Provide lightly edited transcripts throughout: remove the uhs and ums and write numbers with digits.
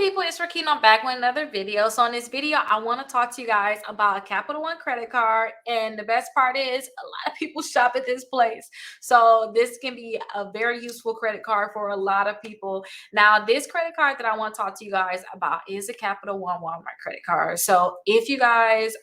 people, it's Rickita. I'm back with another video. So in this video, I want to talk to you guys about a Capital One credit card. And the best part is a lot of people shop at this place. So this can be a very useful credit card for a lot of people. Now, this credit card that I want to talk to you guys about is a Capital One Walmart credit card. So if you guys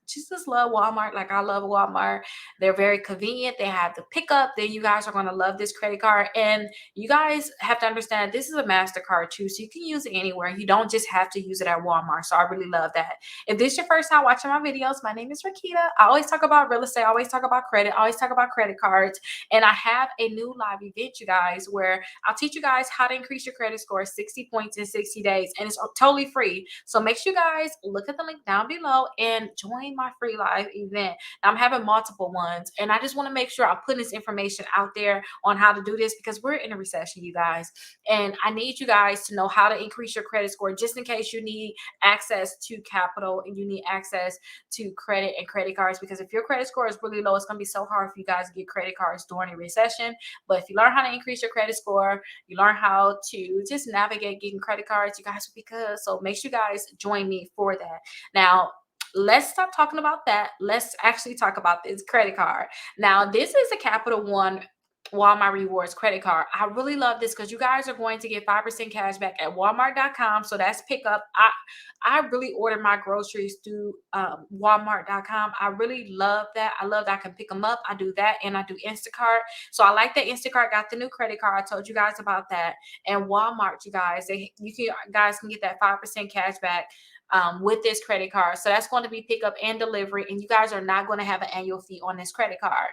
just love Walmart, like I love Walmart, they're very convenient. They have the pickup. Then you guys are going to love this credit card. And you guys have to understand this is a MasterCard too, so you can use it anywhere. You don't just have to use it at Walmart. So I really love that. If this is your first time watching my videos, my name is Rickita. I always talk about real estate. I always talk about credit. I always talk about credit cards. And I have a new live event, you guys, where I'll teach you guys how to increase your credit score 60 points in 60 days. And it's totally free. So make sure you guys look at the link down below and join my free live event. I'm having multiple ones, and I just want to make sure I put this information out there on how to do this because we're in a recession, you guys, and I need you guys to know how to increase your credit score just in case you need access to capital and you need access to credit and credit cards, because if your credit score is really low, it's going to be so hard for you guys to get credit cards during a recession. But if you learn how to increase your credit score, you learn how to just navigate getting credit cards, you guys will be good. So make sure you guys join me for that. Now, let's stop talking about that. Let's actually talk about this credit card. Now, this is a Capital One Walmart Rewards credit card. I really love this because you guys are going to get 5% cash back at walmart.com. So that's pickup. I really order my groceries through walmart.com. I really love that. I love that I can pick them up. I do that, and I do Instacart. So I like that Instacart got the new credit card. I told you guys about that. And Walmart, you guys, guys can get that 5% cash back with this credit card. So that's going to be pickup and delivery, and you guys are not going to have an annual fee on this credit card.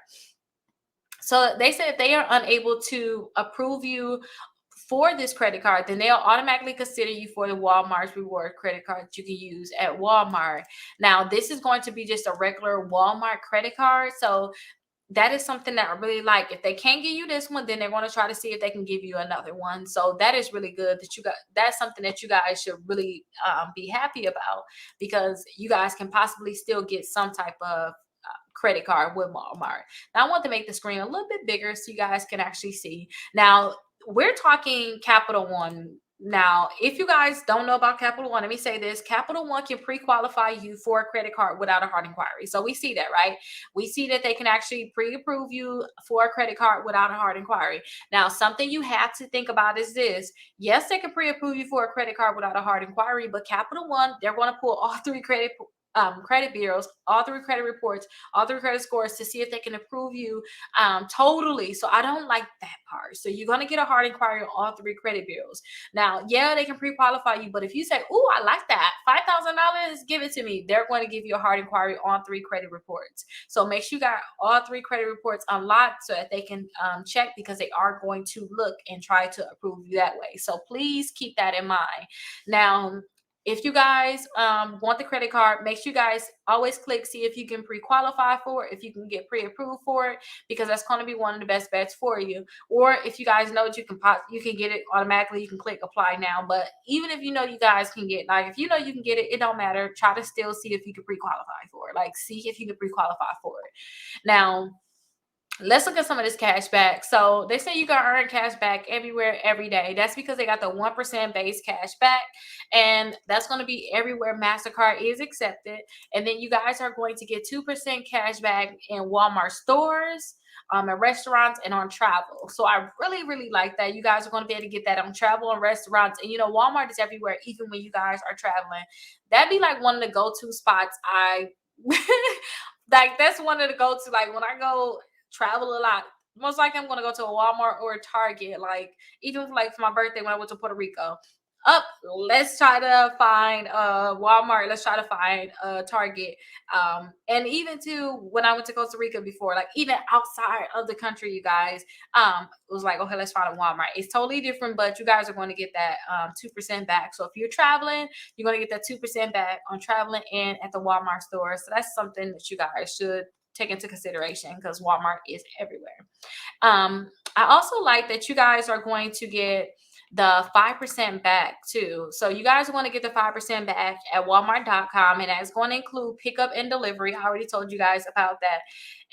So they said if they are unable to approve you for this credit card, then they'll automatically consider you for the Walmart's reward credit card that you can use at Walmart. Now, this is going to be just a regular Walmart credit card. So that is something that I really like. If they can't give you this one, then they're going to try to see if they can give you another one. So that is really good that you got. That's something that you guys should really be happy about, because you guys can possibly still get some type of credit card with Walmart. Now I want to make the screen a little bit bigger so you guys can actually see. Now we're talking Capital One. Now, if you guys don't know about Capital One, let me say this. Capital One can pre-qualify you for a credit card without a hard inquiry. So we see that, right? We see that they can actually pre-approve you for a credit card without a hard inquiry. Now, something you have to think about is this. Yes, they can pre-approve you for a credit card without a hard inquiry, but Capital One, they're going to pull all three credit bureaus, all three credit reports, all three credit scores to see if they can approve you totally. So I don't like that part. So you're going to get a hard inquiry on all three credit bureaus. Now, yeah, they can pre-qualify you, but if you say, oh, I like that, $5,000, give it to me, they're going to give you a hard inquiry on three credit reports. So make sure you got all three credit reports unlocked so that they can check, because they are going to look and try to approve you that way. So please keep that in mind. Now, if you guys want the credit card, make sure you guys always click see if you can pre-qualify for it, if you can get pre-approved for it, because that's going to be one of the best bets for you. Or if you guys know that you can get it automatically, you can click apply now. But even if you know you guys can get, like if you know you can get it, it don't matter. Try to still see if you can pre-qualify for it. Like see if you can pre-qualify for it. Now, let's look at some of this cash back. So they say you can earn cash back everywhere, every day. That's because they got the 1% base cash back, and that's going to be everywhere MasterCard is accepted. And then you guys are going to get 2% cash back in Walmart stores, and restaurants, and on travel. So I really, really like that. You guys are going to be able to get that on travel and restaurants. And Walmart is everywhere, even when you guys are traveling. That'd be like one of the go-to spots. Like that's one of the go-to, like when I go travel a lot, most likely I'm going to go to a Walmart or a Target. Like even like for my birthday when I went to Puerto Rico, let's try to find Walmart, let's try to find Target, and even too when I went to Costa Rica before, like even outside of the country, you guys, it was like, okay, let's find a Walmart. It's totally different, but you guys are going to get that 2% back. So if you're traveling, you're going to get that 2% back on traveling and at the Walmart store. So that's something that you guys should take into consideration, because Walmart is everywhere. I also like that you guys are going to get the 5% back too. So you guys want to get the 5% back at Walmart.com, and that's going to include pickup and delivery. I already told you guys about that.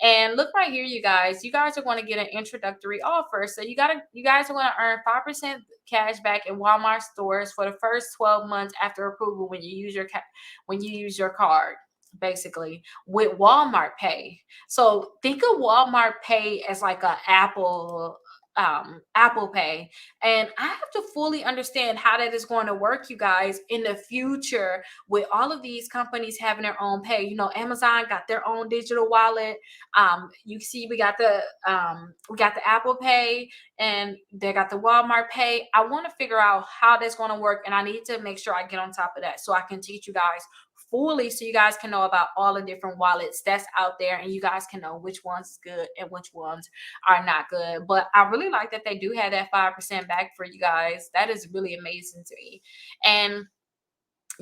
And look right here, you guys. You guys are going to get an introductory offer. So you guys are going to earn 5% cash back in Walmart stores for the first 12 months after approval when you use your card, basically, with Walmart Pay. So think of Walmart Pay as like a Apple Pay. And I have to fully understand how that is going to work, you guys, in the future with all of these companies having their own pay. You know, Amazon got their own digital wallet. You see, we got the Apple Pay, and they got the Walmart Pay. I want to figure out how that's going to work, and I need to make sure I get on top of that so I can teach you guys fully, so you guys can know about all the different wallets that's out there, and you guys can know which one's good and which ones are not good. But I really like that they do have that 5% back for you guys. That is really amazing to me. And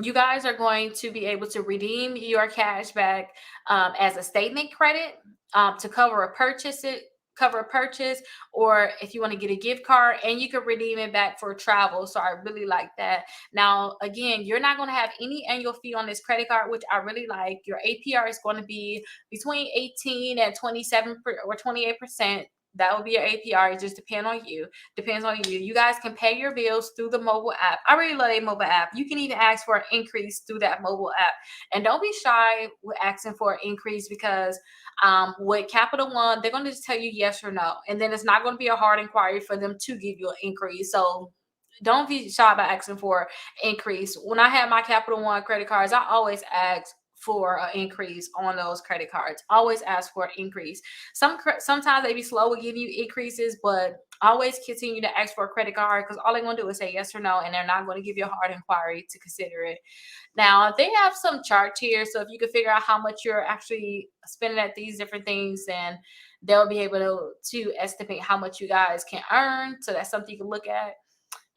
you guys are going to be able to redeem your cash back as a statement credit to cover a purchase, or if you want to get a gift card, and you can redeem it back for travel. So I really like that. Now again, you're not going to have any annual fee on this credit card, which I really like. Your APR is going to be between 18 and 28%. That will be your APR. It just depends on you. You guys can pay your bills through the mobile app. I really love a mobile app. You can even ask for an increase through that mobile app. And don't be shy with asking for an increase, because with Capital One, they're going to just tell you yes or no. And then it's not going to be a hard inquiry for them to give you an increase. So don't be shy about asking for increase. When I had my Capital One credit cards, I always asked for an increase on those credit cards. Always ask for an increase. Sometimes they be slow with giving you increases, but always continue to ask for a credit card, because all they're going to do is say yes or no, and they're not going to give you a hard inquiry to consider it. Now they have some charts here, so if you can figure out how much you're actually spending at these different things, then they'll be able to estimate how much you guys can earn. So that's something you can look at.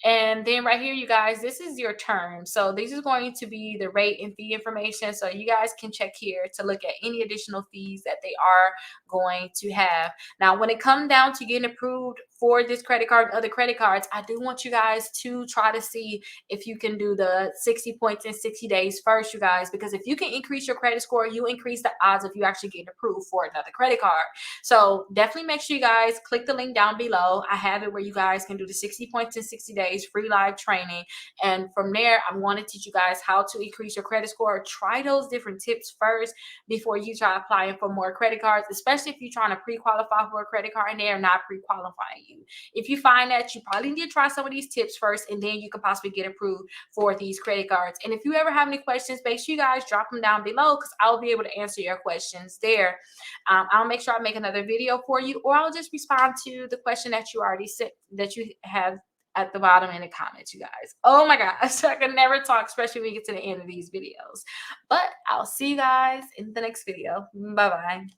And then right here, you guys, this is your term. So this is going to be the rate and fee information. So you guys can check here to look at any additional fees that they are going to have. Now, when it comes down to getting approved for this credit card and other credit cards, I do want you guys to try to see if you can do the 60 points in 60 days first, you guys, because if you can increase your credit score, you increase the odds of you actually getting approved for another credit card. So definitely make sure you guys click the link down below. I have it where you guys can do the 60 points in 60 days free live training. And from there, I want to teach you guys how to increase your credit score. Try those different tips first before you try applying for more credit cards, especially if you're trying to pre-qualify for a credit card and they are not pre-qualifying you. If you find that, you probably need to try some of these tips first, and then you can possibly get approved for these credit cards. And if you ever have any questions, make sure you guys drop them down below, because I'll be able to answer your questions there. I'll make sure I make another video for you, or I'll just respond to the question that you already sent, that you have at the bottom in the comments, you guys. Oh my gosh, I can never talk, especially when we get to the end of these videos. But I'll see you guys in the next video. Bye bye.